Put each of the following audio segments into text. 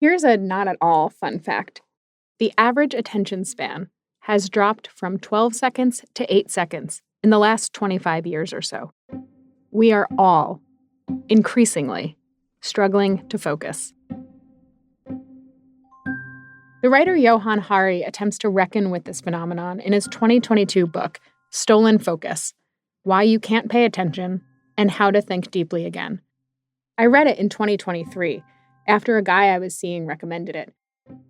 Here's a not at all fun fact. The average attention span has dropped from 12 seconds to 8 seconds in the last 25 years or so. We are all, increasingly, struggling to focus. The writer Johann Hari attempts to reckon with this phenomenon in his 2022 book, Stolen Focus: Why You Can't Pay Attention and How to Think Deeply Again. I read it in 2023 after a guy I was seeing recommended it.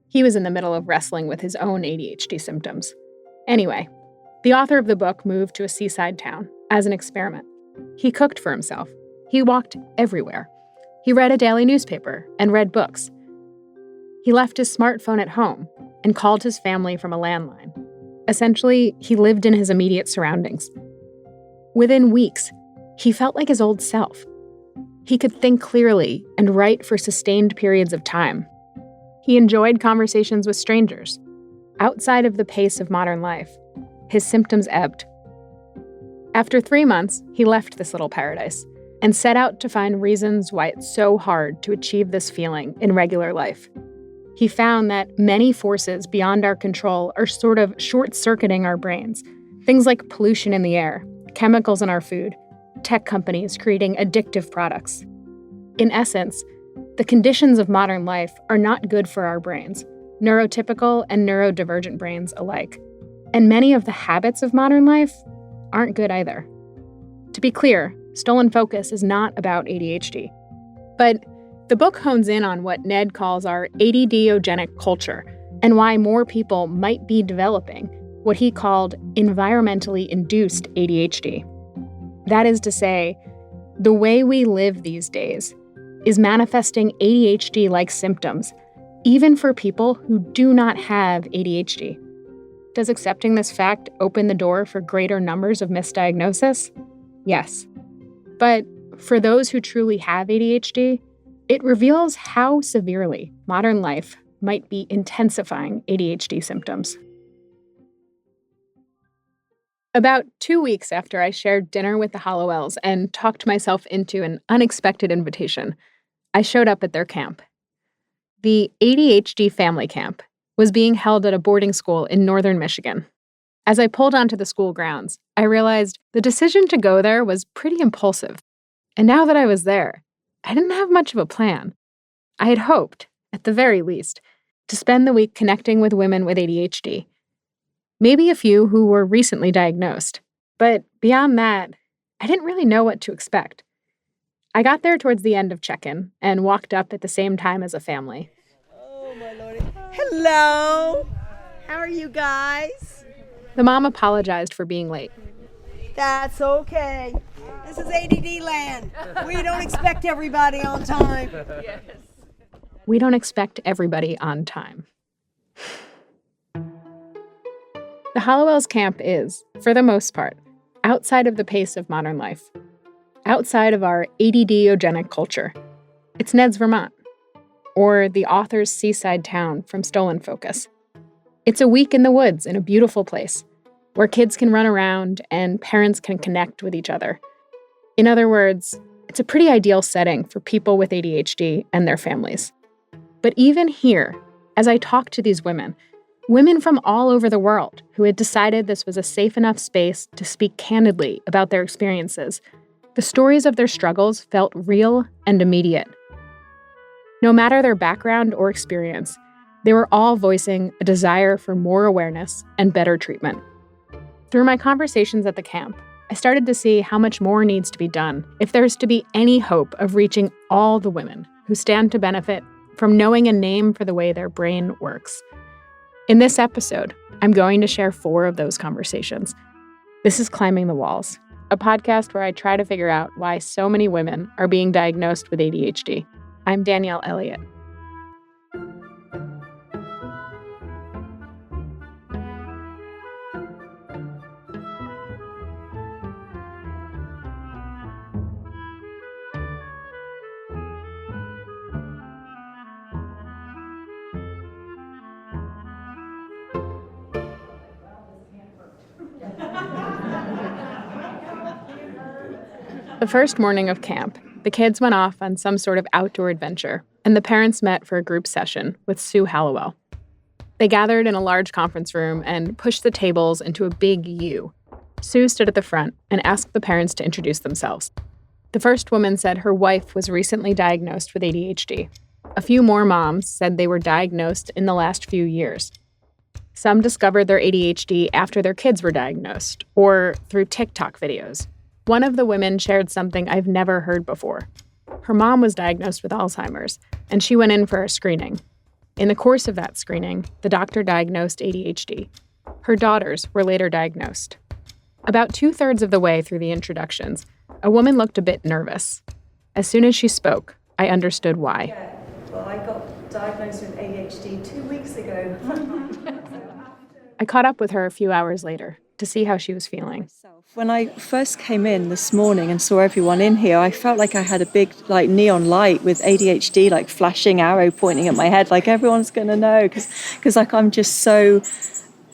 He was in the middle of wrestling with his own ADHD symptoms. Anyway, the author of the book moved to a seaside town as an experiment. He cooked for himself. He walked everywhere. He read a daily newspaper and read books. He left his smartphone at home and called his family from a landline. Essentially, he lived in his immediate surroundings. Within weeks, he felt like his old self. He could think clearly and write for sustained periods of time. He enjoyed conversations with strangers. Outside of the pace of modern life, his symptoms ebbed. After 3 months, he left this little paradise and set out to find reasons why it's so hard to achieve this feeling in regular life. He found that many forces beyond our control are sort of short-circuiting our brains. Things like pollution in the air, chemicals in our food, tech companies creating addictive products. In essence, the conditions of modern life are not good for our brains, neurotypical and neurodivergent brains alike. And many of the habits of modern life aren't good either. To be clear, Stolen Focus is not about ADHD. But the book hones in on what Ned calls our ADDogenic culture and why more people might be developing what he called environmentally induced ADHD. That is to say, the way we live these days is manifesting ADHD-like symptoms, even for people who do not have ADHD. Does accepting this fact open the door for greater numbers of misdiagnosis? Yes. But for those who truly have ADHD, it reveals how severely modern life might be intensifying ADHD symptoms. About 2 weeks after I shared dinner with the Hallowells and talked myself into an unexpected invitation, I showed up at their camp. The ADHD Family Camp was being held at a boarding school in northern Michigan. As I pulled onto the school grounds, I realized the decision to go there was pretty impulsive. And now that I was there, I didn't have much of a plan. I had hoped, at the very least, to spend the week connecting with women with ADHD. Maybe a few who were recently diagnosed. But beyond that, I didn't really know what to expect. I got there towards the end of check-in and walked up at the same time as a family. Oh, my Lordy. Hello. How are you guys? The mom apologized for being late. That's okay. This is ADD land. We don't expect everybody on time. Yes. We don't expect everybody on time. The Hallowells camp is, for the most part, outside of the pace of modern life, outside of our ADDogenic culture. It's Ned's Vermont, or the author's seaside town from Stolen Focus. It's a week in the woods in a beautiful place, where kids can run around and parents can connect with each other. In other words, it's a pretty ideal setting for people with ADHD and their families. But even here, as I talked to these women from all over the world who had decided this was a safe enough space to speak candidly about their experiences, the stories of their struggles felt real and immediate. No matter their background or experience, they were all voicing a desire for more awareness and better treatment. Through my conversations at the camp, I started to see how much more needs to be done if there's to be any hope of reaching all the women who stand to benefit from knowing a name for the way their brain works. In this episode, I'm going to share 4 of those conversations. This is Climbing the Walls, a podcast where I try to figure out why so many women are being diagnosed with ADHD. I'm Danielle Elliott. The first morning of camp, the kids went off on some sort of outdoor adventure, and the parents met for a group session with Sue Hallowell. They gathered in a large conference room and pushed the tables into a big U. Sue stood at the front and asked the parents to introduce themselves. The first woman said her wife was recently diagnosed with ADHD. A few more moms said they were diagnosed in the last few years. Some discovered their ADHD after their kids were diagnosed, or through TikTok videos. One of the women shared something I've never heard before. Her mom was diagnosed with Alzheimer's, and she went in for a screening. In the course of that screening, the doctor diagnosed ADHD. Her daughters were later diagnosed. About 2/3 of the way through the introductions, a woman looked a bit nervous. As soon as she spoke, I understood why. Yeah, well, I got diagnosed with ADHD 2 weeks ago. I caught up with her a few hours later to see how she was feeling. When I first came in this morning and saw everyone in here, I felt like I had a big neon light with ADHD, flashing arrow pointing at my head, everyone's going to know, because I'm just so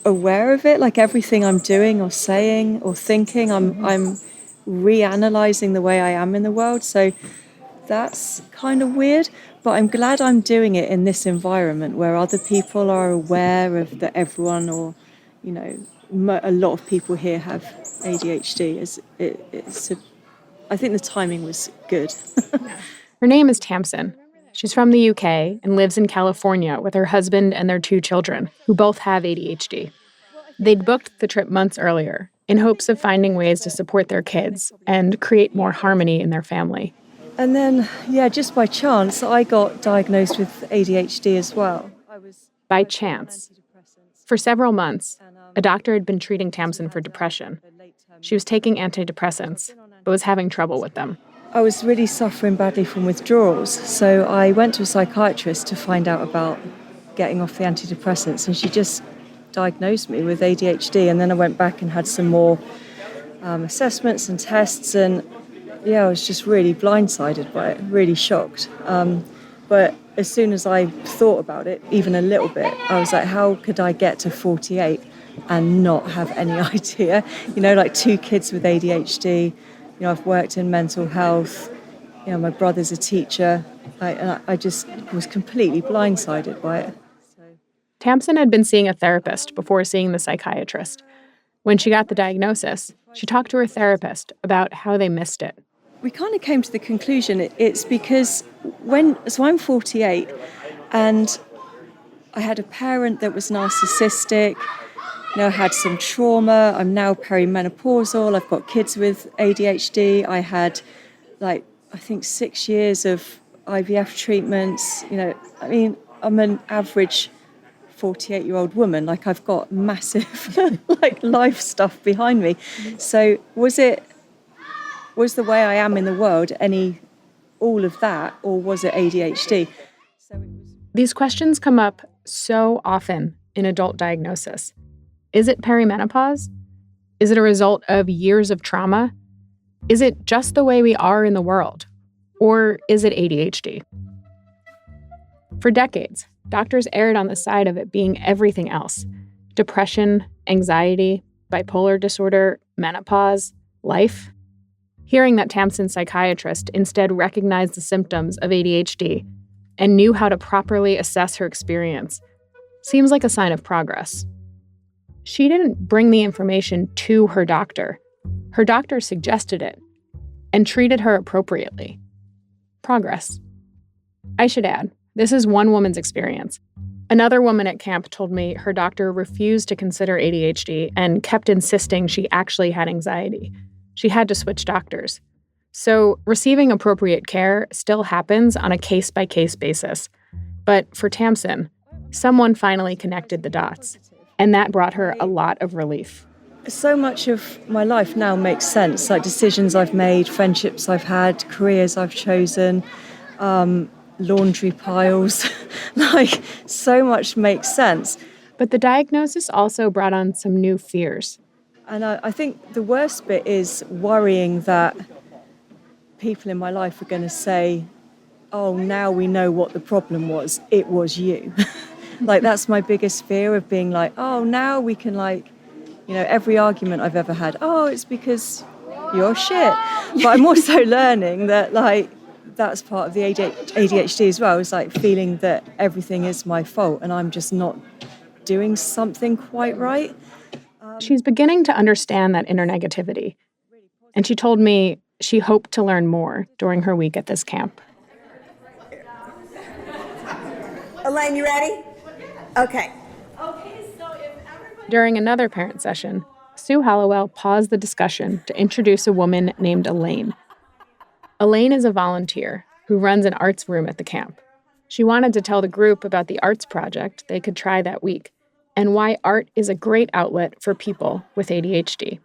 aware of it, everything I'm doing or saying or thinking, I'm reanalyzing the way I am in the world. So that's kind of weird, but I'm glad I'm doing it in this environment where other people are aware of that everyone, or a lot of people here have ADHD. I think the timing was good. Her name is Tamson. She's from the UK and lives in California with her husband and their 2 children, who both have ADHD. They'd booked the trip months earlier in hopes of finding ways to support their kids and create more harmony in their family. And then, just by chance, I got diagnosed with ADHD as well. By chance. For several months, a doctor had been treating Tamson for depression. She was taking antidepressants, but was having trouble with them. I was really suffering badly from withdrawals, so I went to a psychiatrist to find out about getting off the antidepressants, and she just diagnosed me with ADHD. And then I went back and had some more assessments and tests, and I was just really blindsided by it, really shocked. But as soon as I thought about it, even a little bit, I was like, how could I get to 48 and not have any idea? 2 kids with ADHD. I've worked in mental health. My brother's a teacher. And I just was completely blindsided by it. Tamson had been seeing a therapist before seeing the psychiatrist. When she got the diagnosis, she talked to her therapist about how they missed it. We kind of came to the conclusion it's because I'm 48, and I had a parent that was narcissistic. I had some trauma. I'm now perimenopausal. I've got kids with ADHD. I had, I think 6 years of IVF treatments. I'm an average 48-year-old woman. I've got massive, life stuff behind me. So was the way I am in the world all of that, or was it ADHD? These questions come up so often in adult diagnosis. Is it perimenopause? Is it a result of years of trauma? Is it just the way we are in the world? Or is it ADHD? For decades, doctors erred on the side of it being everything else: depression, anxiety, bipolar disorder, menopause, life. Hearing that Tamson's psychiatrist instead recognized the symptoms of ADHD and knew how to properly assess her experience seems like a sign of progress. She didn't bring the information to her doctor. Her doctor suggested it and treated her appropriately. Progress. I should add, this is one woman's experience. Another woman at camp told me her doctor refused to consider ADHD and kept insisting she actually had anxiety. She had to switch doctors. So receiving appropriate care still happens on a case-by-case basis. But for Tamson, someone finally connected the dots, and that brought her a lot of relief. So much of my life now makes sense, decisions I've made, friendships I've had, careers I've chosen, laundry piles, so much makes sense. But the diagnosis also brought on some new fears. And I think the worst bit is worrying that people in my life are going to say, oh, now we know what the problem was. It was you. That's my biggest fear, of being oh, now we can every argument I've ever had, oh, it's because you're shit. But I'm also learning that that's part of the ADHD as well, is like feeling that everything is my fault and I'm just not doing something quite right. She's beginning to understand that inner negativity. And she told me she hoped to learn more during her week at this camp. Elaine, you ready? Okay. During another parent session, Sue Hollowell paused the discussion to introduce a woman named Elaine. Elaine is a volunteer who runs an arts room at the camp. She wanted to tell the group about the arts project they could try that week and why art is a great outlet for people with ADHD.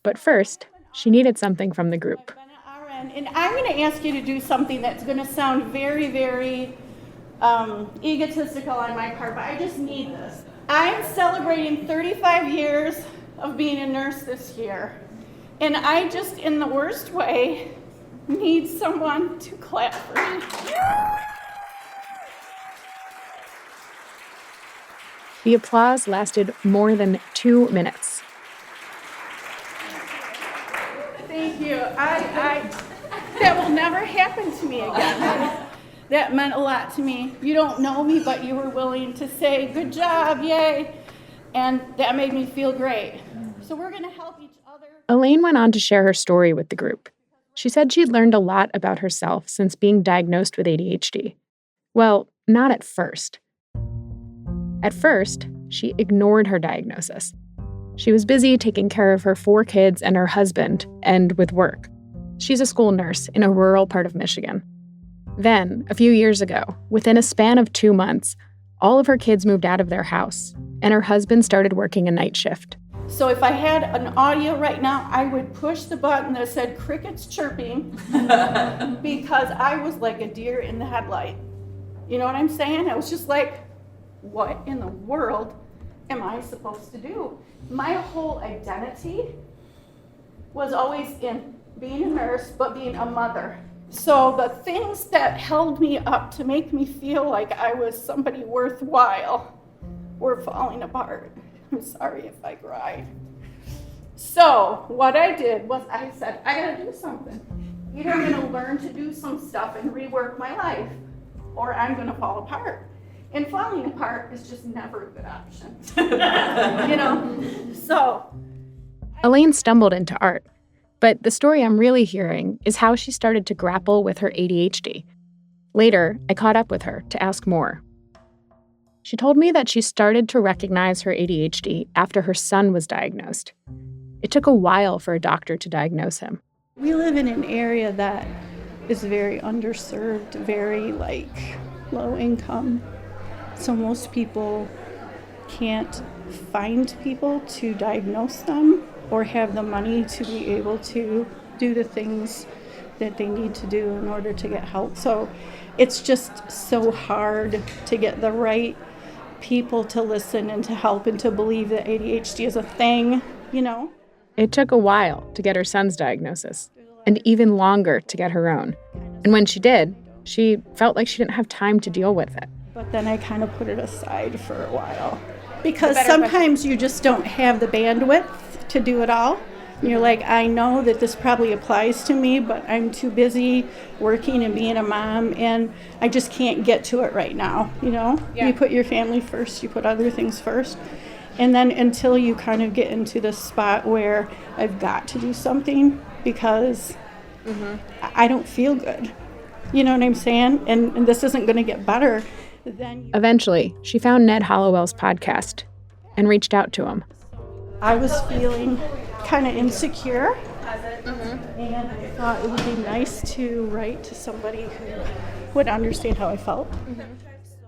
But first, she needed something from the group. And I'm going to ask you to do something that's going to sound very, very egotistical on my part, but I just need this. I'm celebrating 35 years of being a nurse this year, and I just, in the worst way, need someone to clap for me. The applause lasted more than 2 minutes. Thank you. That will never happen to me again. That meant a lot to me. You don't know me, but you were willing to say, good job, yay. And that made me feel great. So we're going to help each other. Elaine went on to share her story with the group. She said she'd learned a lot about herself since being diagnosed with ADHD. Well, not at first. At first, she ignored her diagnosis. She was busy taking care of her 4 kids and her husband, and with work. She's a school nurse in a rural part of Michigan. Then, a few years ago, within a span of 2 months, all of her kids moved out of their house, and her husband started working a night shift. So if I had an audio right now, I would push the button that said crickets chirping because I was like a deer in the headlight. You know what I'm saying? I was just like, what in the world am I supposed to do? My whole identity was always in being a nurse, but being a mother. So the things that held me up to make me feel like I was somebody worthwhile were falling apart. I'm sorry if I cried. So what I did was I said, I gotta do something. Either I'm gonna learn to do some stuff and rework my life, or I'm gonna fall apart. And falling apart is just never a good option. You know? So Elaine stumbled into art. But the story I'm really hearing is how she started to grapple with her ADHD. Later, I caught up with her to ask more. She told me that she started to recognize her ADHD after her son was diagnosed. It took a while for a doctor to diagnose him. we live in an area that is very underserved, very low income. So most people can't find people to diagnose them or have the money to be able to do the things that they need to do in order to get help. So it's just so hard to get the right people to listen and to help and to believe that ADHD is a thing, you know? It took a while to get her son's diagnosis, and even longer to get her own. And when she did, she felt like she didn't have time to deal with it. But then I kind of put it aside for a while. Because sometimes you just don't have the bandwidth to do it all. And you're like, I know that this probably applies to me, but I'm too busy working and being a mom, and I just can't get to it right now, you know? Yeah. You put your family first, you put other things first. And then until you kind of get into this spot where I've got to do something because I don't feel good. You know what I'm saying? And this isn't going to get better. Eventually, she found Ned Hollowell's podcast and reached out to him. I was feeling kind of insecure, and I thought it would be nice to write to somebody who would understand how I felt.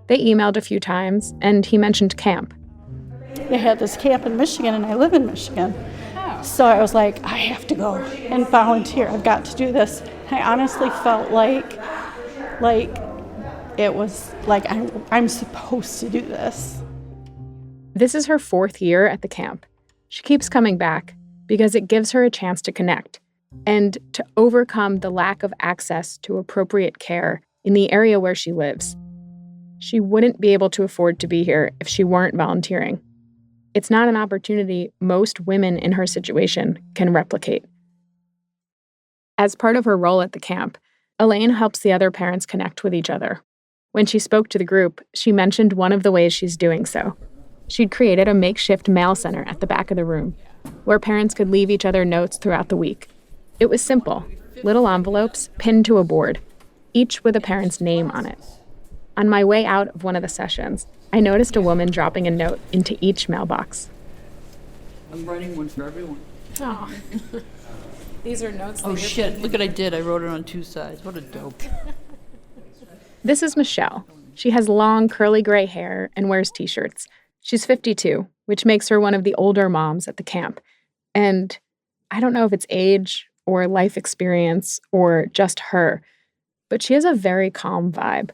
They emailed a few times, and he mentioned camp. They had this camp in Michigan, and I live in Michigan. So I was like, I have to go and volunteer. I've got to do this. I honestly felt like it was like I'm supposed to do this. This is her 4th year at the camp. She keeps coming back because it gives her a chance to connect and to overcome the lack of access to appropriate care in the area where she lives. She wouldn't be able to afford to be here if she weren't volunteering. It's not an opportunity most women in her situation can replicate. As part of her role at the camp, Elaine helps the other parents connect with each other. When she spoke to the group, she mentioned one of the ways she's doing so. She'd created a makeshift mail center at the back of the room, where parents could leave each other notes throughout the week. It was simple, little envelopes pinned to a board, each with a parent's name on it. On my way out of one of the sessions, I noticed a woman dropping a note into each mailbox. I'm writing one for everyone. Oh. These are notes. Oh shit, look what I did. I wrote it on 2 sides. What a dope. This is Michelle. She has long, curly gray hair and wears t-shirts. She's 52, which makes her one of the older moms at the camp. And I don't know if it's age or life experience or just her, but she has a very calm vibe.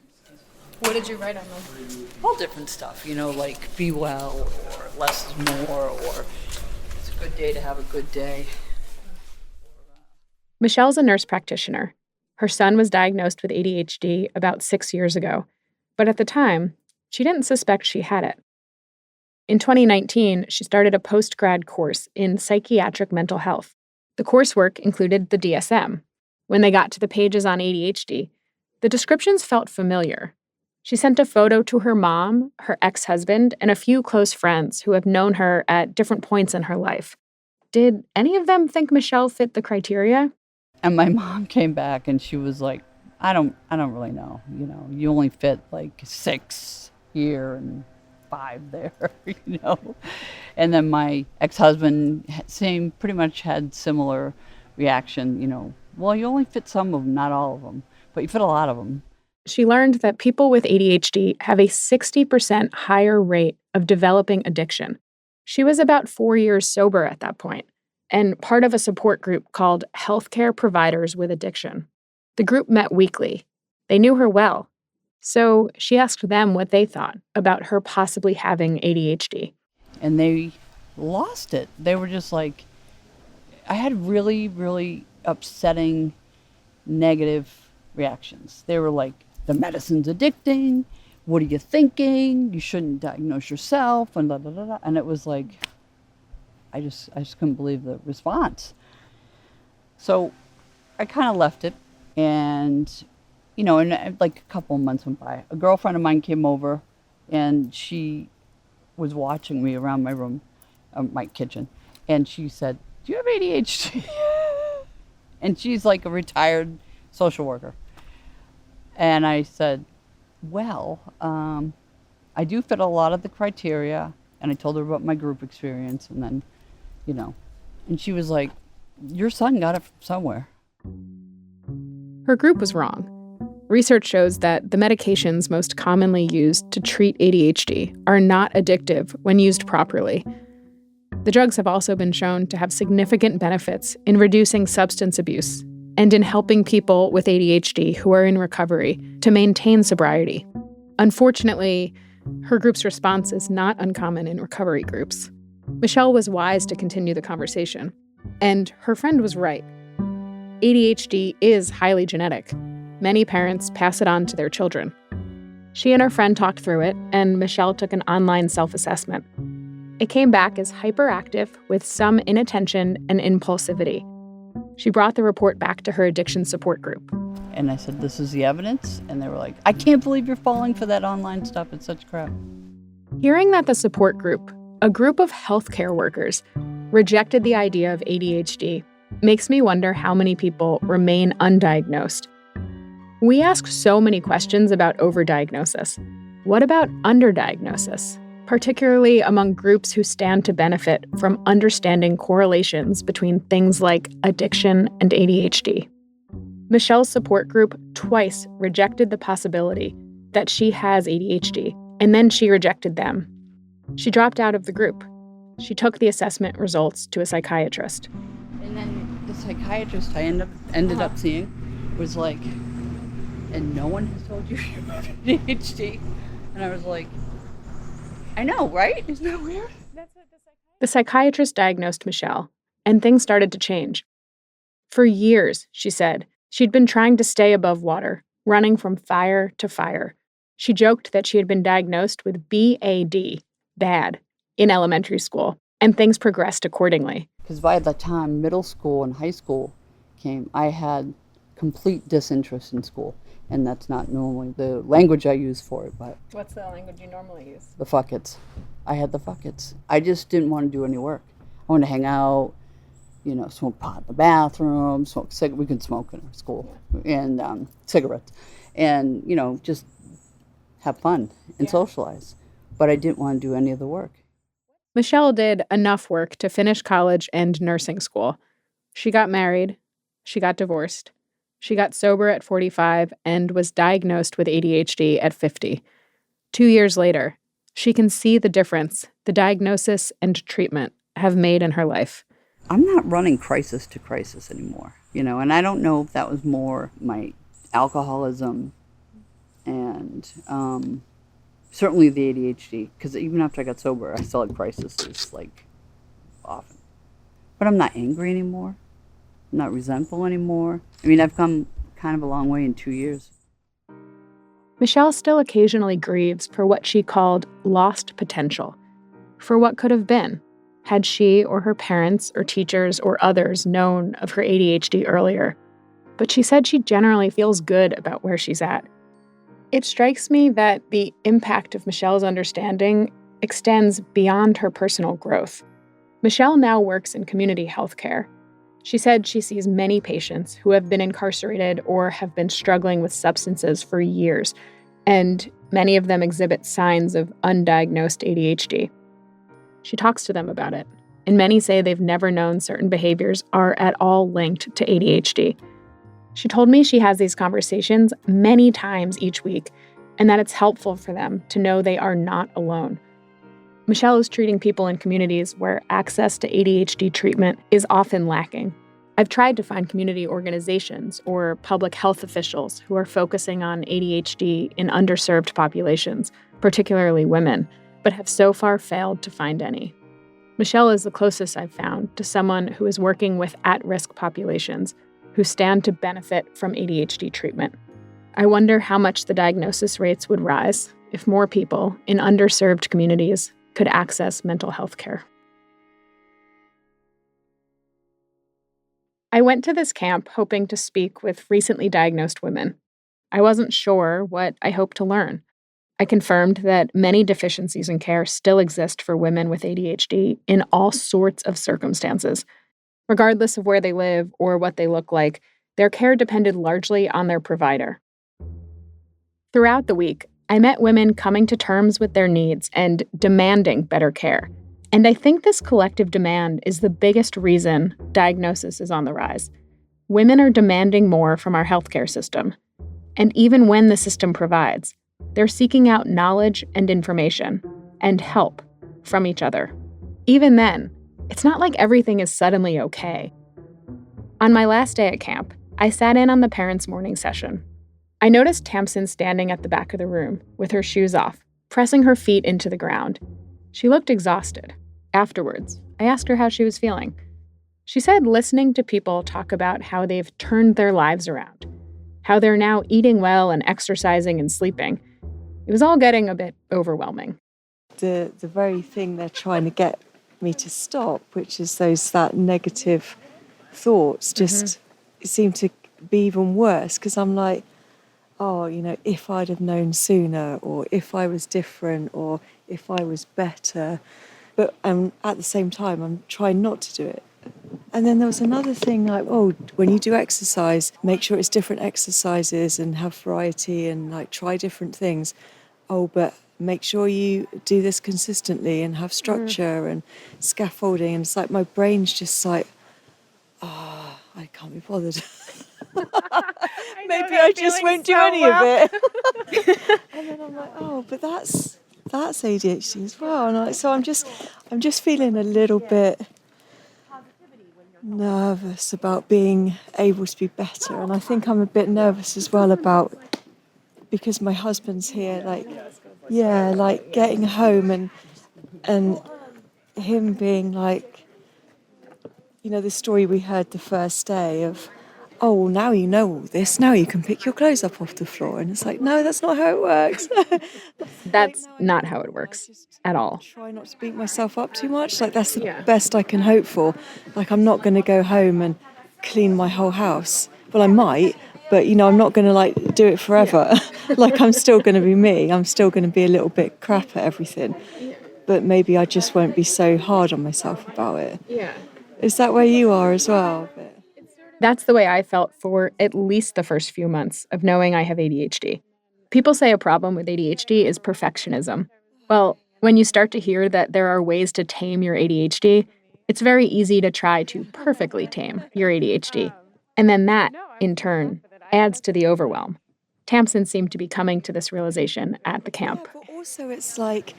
What did you write on them? All different stuff, like be well, or less is more, or it's a good day to have a good day. Michelle's a nurse practitioner. Her son was diagnosed with ADHD about 6 years ago, but at the time, she didn't suspect she had it. In 2019, she started a post-grad course in psychiatric mental health. The coursework included the DSM. When they got to the pages on ADHD, the descriptions felt familiar. She sent a photo to her mom, her ex-husband, and a few close friends who have known her at different points in her life. Did any of them think Michelle fit the criteria? And my mom came back and she was like, I don't really know. You only fit like 6 here and 5 there, And then my ex-husband pretty much had similar reaction, well, you only fit some of them, not all of them, but you fit a lot of them. She learned that people with ADHD have a 60% higher rate of developing addiction. She was about 4 years sober at that point, and part of a support group called Healthcare Providers with Addiction. The group met weekly. They knew her well, so she asked them what they thought about her possibly having ADHD. And they lost it. They were just like, I had really, really upsetting negative reactions. They were like, the medicine's addicting. What are you thinking? You shouldn't diagnose yourself, and blah, blah, blah, blah. And it was like, I just couldn't believe the response. So I kind of left it, and like a couple of months went by. A girlfriend of mine came over, and she was watching me around my room, my kitchen, and she said, "Do you have ADHD?" And she's like a retired social worker. And I said, well, I do fit a lot of the criteria. And I told her about my group experience. And then, and she was like, your son got it from somewhere. Her group was wrong. Research shows that the medications most commonly used to treat ADHD are not addictive when used properly. The drugs have also been shown to have significant benefits in reducing substance abuse and in helping people with ADHD who are in recovery to maintain sobriety. Unfortunately, her group's response is not uncommon in recovery groups. Michelle was wise to continue the conversation, and her friend was right. ADHD is highly genetic. Many parents pass it on to their children. She and her friend talked through it, and Michelle took an online self-assessment. It came back as hyperactive with some inattention and impulsivity. She brought the report back to her addiction support group. And I said, this is the evidence? And they were like, I can't believe you're falling for that online stuff. It's such crap. Hearing that the support group, a group of healthcare workers, rejected the idea of ADHD makes me wonder how many people remain undiagnosed. We ask so many questions about overdiagnosis. What about underdiagnosis? Particularly among groups who stand to benefit from understanding correlations between things like addiction and ADHD. Michelle's support group twice rejected the possibility that she has ADHD, and then she rejected them. She dropped out of the group. She took the assessment results to a psychiatrist. And then the psychiatrist I ended up seeing was like, and no one has told you you have ADHD? And I was like, I know, right? Isn't that weird? The psychiatrist diagnosed Michelle, and things started to change. For years, she said, she'd been trying to stay above water, running from fire to fire. She joked that she had been diagnosed with BAD, bad, in elementary school, and things progressed accordingly. Because by the time middle school and high school came, I had complete disinterest in school. And that's not normally the language I use for it, but What's the language you normally use? the fuck it's. I had the fuck it's. I just didn't want to do any work. I wanted to hang out, smoke pot in the bathroom, we could smoke in our school, and cigarettes, and, just have fun and socialize. But I didn't want to do any of the work. Michelle did enough work to finish college and nursing school. She got married. She got divorced. She got sober at 45 and was diagnosed with ADHD at 50. 2 years later, she can see the difference the diagnosis and treatment have made in her life. I'm not running crisis to crisis anymore, and I don't know if that was more my alcoholism and certainly the ADHD, because even after I got sober, I still had crises, often. But I'm not angry anymore. I'm not resentful anymore. I mean, I've come kind of a long way in 2 years. Michelle still occasionally grieves for what she called lost potential, for what could have been, had she or her parents or teachers or others known of her ADHD earlier. But she said she generally feels good about where she's at. It strikes me that the impact of Michelle's understanding extends beyond her personal growth. Michelle now works in community healthcare. She said she sees many patients who have been incarcerated or have been struggling with substances for years, and many of them exhibit signs of undiagnosed ADHD. She talks to them about it, and many say they've never known certain behaviors are at all linked to ADHD. She told me she has these conversations many times each week, and that it's helpful for them to know they are not alone. Michelle is treating people in communities where access to ADHD treatment is often lacking. I've tried to find community organizations or public health officials who are focusing on ADHD in underserved populations, particularly women, but have so far failed to find any. Michelle is the closest I've found to someone who is working with at-risk populations who stand to benefit from ADHD treatment. I wonder how much the diagnosis rates would rise if more people in underserved communities could access mental health care. I went to this camp hoping to speak with recently diagnosed women. I wasn't sure what I hoped to learn. I confirmed that many deficiencies in care still exist for women with ADHD in all sorts of circumstances. Regardless of where they live or what they look like, their care depended largely on their provider. Throughout the week, I met women coming to terms with their needs and demanding better care. And I think this collective demand is the biggest reason diagnosis is on the rise. Women are demanding more from our healthcare system. And even when the system provides, they're seeking out knowledge and information and help from each other. Even then, it's not like everything is suddenly okay. On my last day at camp, I sat in on the parents' morning session. I noticed Tamson standing at the back of the room with her shoes off, pressing her feet into the ground. She looked exhausted. Afterwards, I asked her how she was feeling. She said listening to people talk about how they've turned their lives around, how they're now eating well and exercising and sleeping, it was all getting a bit overwhelming. The very thing they're trying to get me to stop, which is that negative thoughts, just seem to be even worse, because I'm like, oh, if I'd have known sooner, or if I was different, or if I was better. But at the same time, I'm trying not to do it. And then there was another thing like, oh, when you do exercise, make sure it's different exercises and have variety and try different things. Oh, but make sure you do this consistently and have structure and scaffolding. And it's like my brain's just like, I can't be bothered. Maybe I just won't do any of it. And then I'm like, oh, but that's ADHD as well. And so I'm just feeling a little bit nervous about being able to be better. And I think I'm a bit nervous as well about, because my husband's here, getting home and him being like, the story we heard the first day of, oh, now you know all this, now you can pick your clothes up off the floor. And it's like, no, that's not how it works. That's not how it works at all. Try not to beat myself up too much. That's the best I can hope for. I'm not going to go home and clean my whole house. Well, I might, But, I'm not going to like do it forever. Like, I'm still going to be me. I'm still going to be a little bit crap at everything. But maybe I just won't be so hard on myself about it. Yeah. Is that where you are as well? That's the way I felt for at least the first few months of knowing I have ADHD. People say a problem with ADHD is perfectionism. Well, when you start to hear that there are ways to tame your ADHD, it's very easy to try to perfectly tame your ADHD. And then that, in turn, adds to the overwhelm. Tamson seemed to be coming to this realization at the camp. Yeah, but also it's like,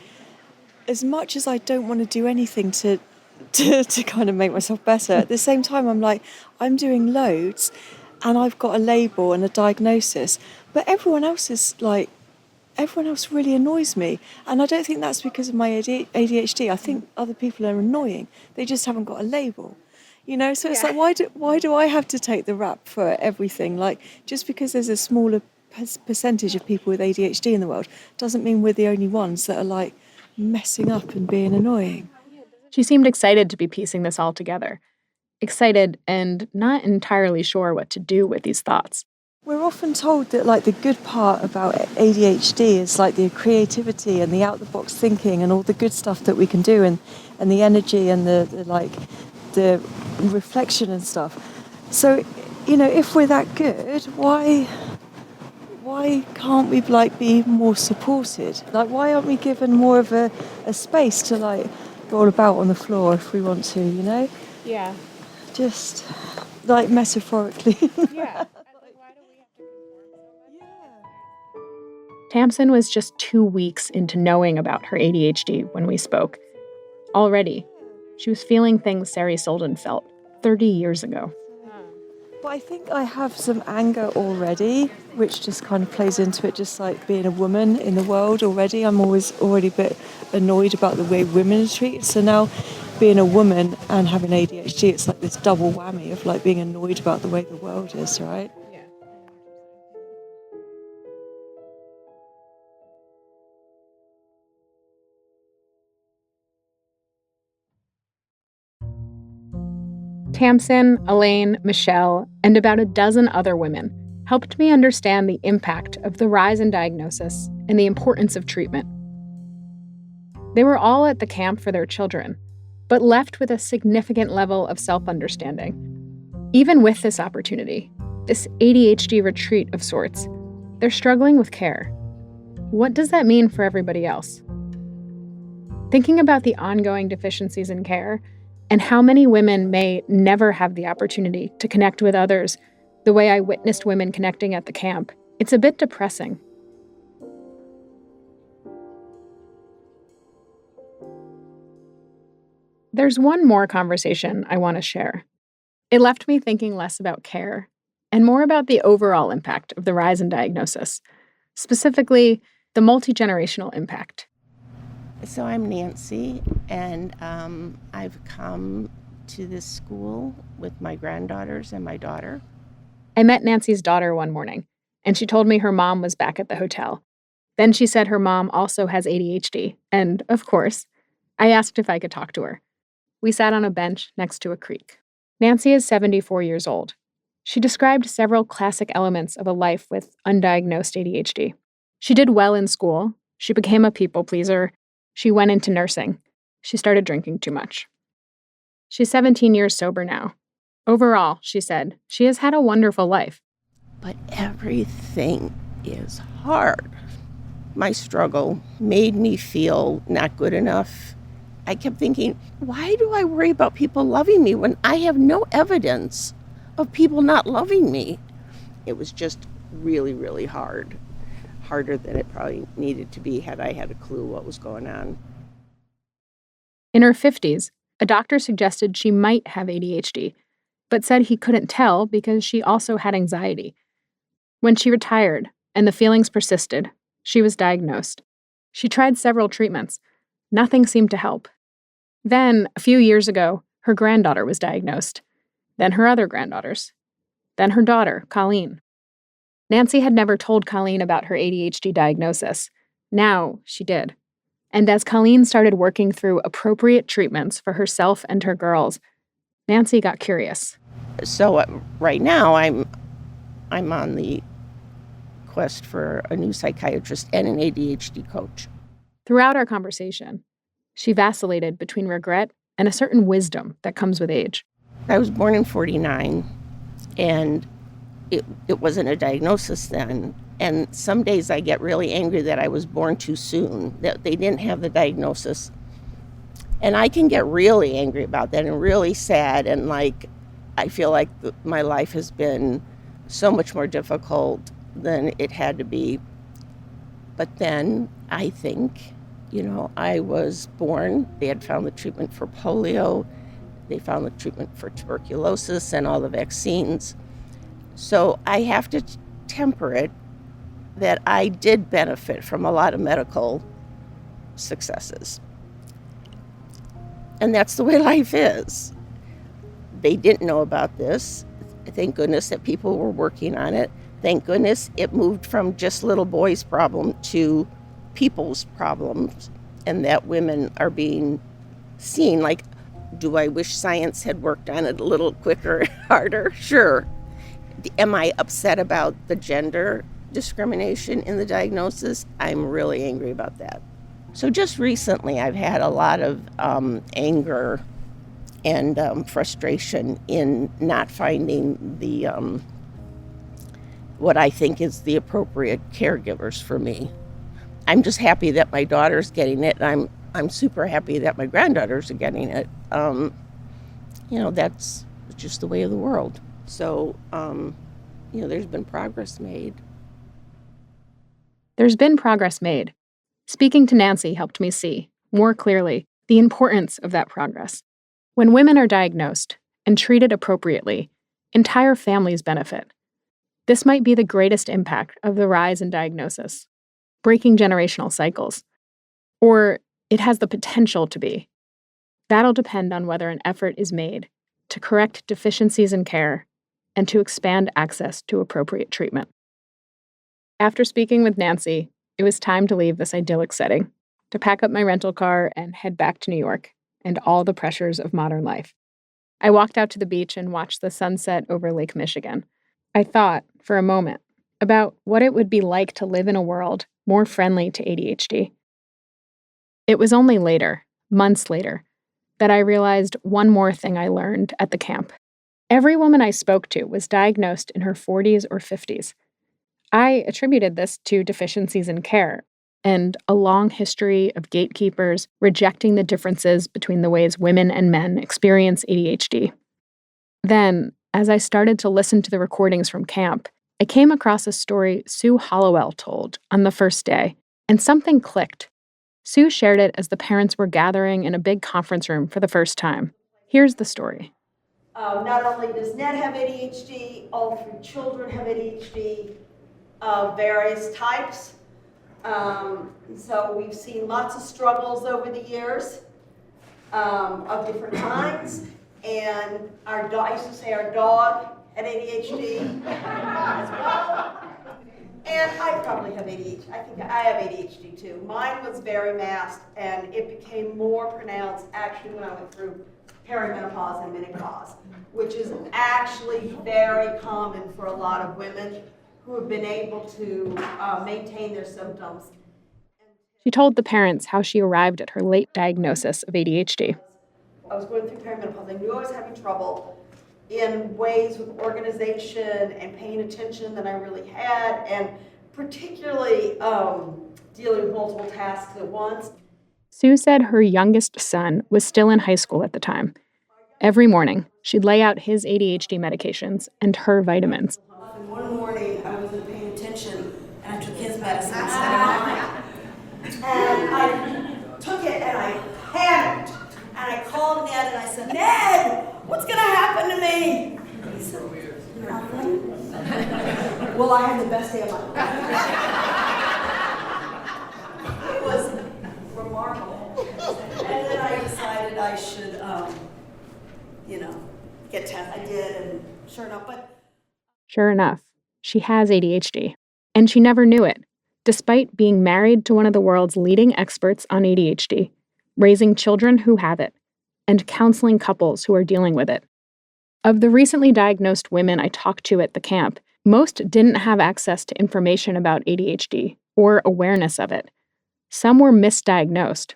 as much as I don't want to do anything to kind of make myself better, at the same time I'm like, I'm doing loads and I've got a label and a diagnosis, but everyone else really annoys me. And I don't think that's because of my ADHD. I think other people are annoying. They just haven't got a label. So it's like, why do I have to take the rap for everything? Like, just because there's a smaller percentage of people with ADHD in the world doesn't mean we're the only ones that are like messing up and being annoying. She seemed excited to be piecing this all together. Excited and not entirely sure what to do with these thoughts. We're often told that like the good part about ADHD is like the creativity and the out-the-box thinking and all the good stuff that we can do and the energy and the reflection and stuff. So, if we're that good, why can't we like be more supported? Like, why aren't we given more of a space to like roll about on the floor if we want to, Yeah. Just like metaphorically. Yeah. Tamson was just 2 weeks into knowing about her ADHD when we spoke. Already, she was feeling things Sari Solden felt 30 years ago. But I think I have some anger already, which just kind of plays into it, just like being a woman in the world already. I'm already a bit annoyed about the way women are treated. So now being a woman and having ADHD, it's like this double whammy of like being annoyed about the way the world is, right? Yeah. Tamson, Elaine, Michelle, and about a dozen other women helped me understand the impact of the rise in diagnosis and the importance of treatment. They were all at the camp for their children, but left with a significant level of self-understanding. Even with this opportunity, this ADHD retreat of sorts, they're struggling with care. What does that mean for everybody else? Thinking about the ongoing deficiencies in care and how many women may never have the opportunity to connect with others the way I witnessed women connecting at the camp, it's a bit depressing. There's one more conversation I want to share. It left me thinking less about care and more about the overall impact of the rise in diagnosis, specifically the multigenerational impact. So I'm Nancy, and I've come to this school with my granddaughters and my daughter. I met Nancy's daughter one morning, and she told me her mom was back at the hotel. Then she said her mom also has ADHD, and, of course, I asked if I could talk to her. We sat on a bench next to a creek. Nancy is 74 years old. She described several classic elements of a life with undiagnosed ADHD. She did well in school. She became a people pleaser. She went into nursing. She started drinking too much. She's 17 years sober now. Overall, she said, she has had a wonderful life. But everything is hard. My struggle made me feel not good enough. I kept thinking, why do I worry about people loving me when I have no evidence of people not loving me? It was just really, really hard. Harder than it probably needed to be had I had a clue what was going on. In her 50s, a doctor suggested she might have ADHD, but said he couldn't tell because she also had anxiety. When she retired and the feelings persisted, she was diagnosed. She tried several treatments. Nothing seemed to help. Then, a few years ago, her granddaughter was diagnosed. Then her other granddaughters. Then her daughter, Colleen. Nancy had never told Colleen about her ADHD diagnosis. Now she did. And as Colleen started working through appropriate treatments for herself and her girls, Nancy got curious. So right now I'm on the quest for a new psychiatrist and an ADHD coach. Throughout our conversation, she vacillated between regret and a certain wisdom that comes with age. I was born in 49, and it wasn't a diagnosis then. And some days I get really angry that I was born too soon, that they didn't have the diagnosis. And I can get really angry about that and really sad. And like, I feel like my life has been so much more difficult than it had to be. But then I think, I was born, they had found the treatment for polio, they found the treatment for tuberculosis and all the vaccines. So I have to temper it that I did benefit from a lot of medical successes. And that's the way life is. They didn't know about this. Thank goodness that people were working on it. Thank goodness it moved from just little boys' problem to people's problems, and that women are being seen. Like, do I wish science had worked on it a little quicker, harder? Sure. Am I upset about the gender discrimination in the diagnosis? I'm really angry about that. So just recently, I've had a lot of anger and frustration in not finding the what I think is the appropriate caregivers for me. I'm just happy that my daughter's getting it, and I'm super happy that my granddaughters are getting it. That's just the way of the world. So, there's been progress made. There's been progress made. Speaking to Nancy helped me see, more clearly, the importance of that progress. When women are diagnosed and treated appropriately, entire families benefit. This might be the greatest impact of the rise in diagnosis, breaking generational cycles. Or it has the potential to be. That'll depend on whether an effort is made to correct deficiencies in care and to expand access to appropriate treatment. After speaking with Nancy, it was time to leave this idyllic setting, to pack up my rental car and head back to New York and all the pressures of modern life. I walked out to the beach and watched the sunset over Lake Michigan. I thought, for a moment, about what it would be like to live in a world more friendly to ADHD. It was only later, months later, that I realized one more thing I learned at the camp. Every woman I spoke to was diagnosed in her 40s or 50s. I attributed this to deficiencies in care and a long history of gatekeepers rejecting the differences between the ways women and men experience ADHD. Then, as I started to listen to the recordings from camp, I came across a story Sue Hollowell told on the first day, and something clicked. Sue shared it as the parents were gathering in a big conference room for the first time. Here's the story. Not only does Ned have ADHD, all 3 children have ADHD of various types. So we've seen lots of struggles over the years of different kinds. And I used to say our dog had ADHD as well. And I probably have ADHD. I think I have ADHD too. Mine was very masked, and it became more pronounced actually when I went through perimenopause and menopause, which is actually very common for a lot of women who have been able to maintain their symptoms. She told the parents how she arrived at her late diagnosis of ADHD. I was going through perimenopause. I knew I was having trouble in ways with organization and paying attention that I really had, and particularly dealing with multiple tasks at once. Sue said her youngest son was still in high school at the time. Every morning, she'd lay out his ADHD medications and her vitamins. And one morning, I wasn't paying attention, and I took his medicine instead of mine. And I took it, and I panicked. And I called Ned, and I said, "Ned, what's going to happen to me?" He said, "Nothing." Well, I had the best day of my life. It was remarkable. And then I decided I should, get tested. I did, and Sure enough, she has ADHD. And she never knew it, despite being married to one of the world's leading experts on ADHD, raising children who have it, and counseling couples who are dealing with it. Of the recently diagnosed women I talked to at the camp, Most didn't have access to information about ADHD or awareness of it. Some were misdiagnosed.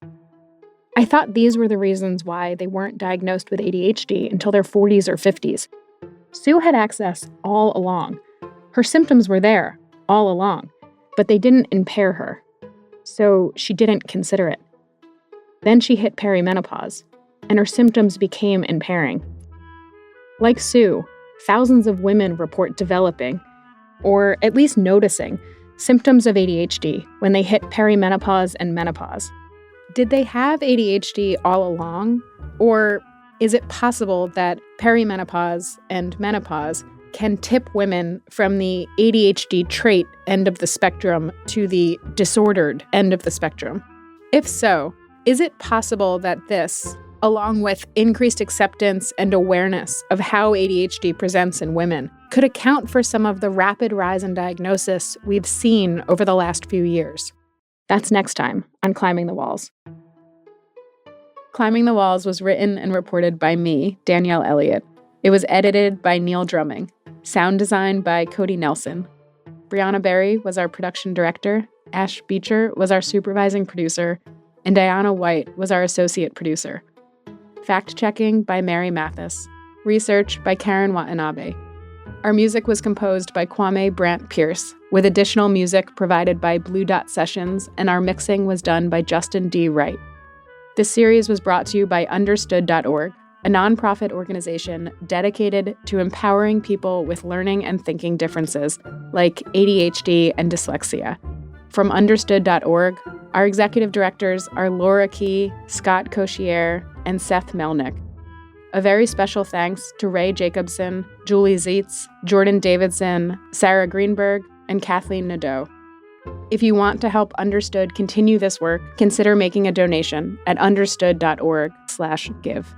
I thought these were the reasons why they weren't diagnosed with ADHD until their 40s or 50s. Sue had access all along. Her symptoms were there all along, but they didn't impair her. So she didn't consider it. Then she hit perimenopause, and her symptoms became impairing. Like Sue, thousands of women report developing, or at least noticing, symptoms of ADHD when they hit perimenopause and menopause. Did they have ADHD all along? Or is it possible that perimenopause and menopause can tip women from the ADHD trait end of the spectrum to the disordered end of the spectrum? If so, is it possible that this, along with increased acceptance and awareness of how ADHD presents in women, could account for some of the rapid rise in diagnosis we've seen over the last few years? That's next time on Climbing the Walls. Climbing the Walls was written and reported by me, Danielle Elliott. It was edited by Neil Drumming. Sound design by Cody Nelson. Brianna Berry was our production director, Ash Beecher was our supervising producer, and Diana White was our associate producer. Fact-checking by Mary Mathis. Research by Karen Watanabe. Our music was composed by Kwame Brant Pierce, with additional music provided by Blue Dot Sessions, and our mixing was done by Justin D. Wright. This series was brought to you by Understood.org, a nonprofit organization dedicated to empowering people with learning and thinking differences, like ADHD and dyslexia. From Understood.org, our executive directors are Laura Key, Scott Coshier, and Seth Melnick. A very special thanks to Ray Jacobson, Julie Zietz, Jordan Davidson, Sarah Greenberg, and Kathleen Nadeau. If you want to help Understood continue this work, consider making a donation at understood.org/give.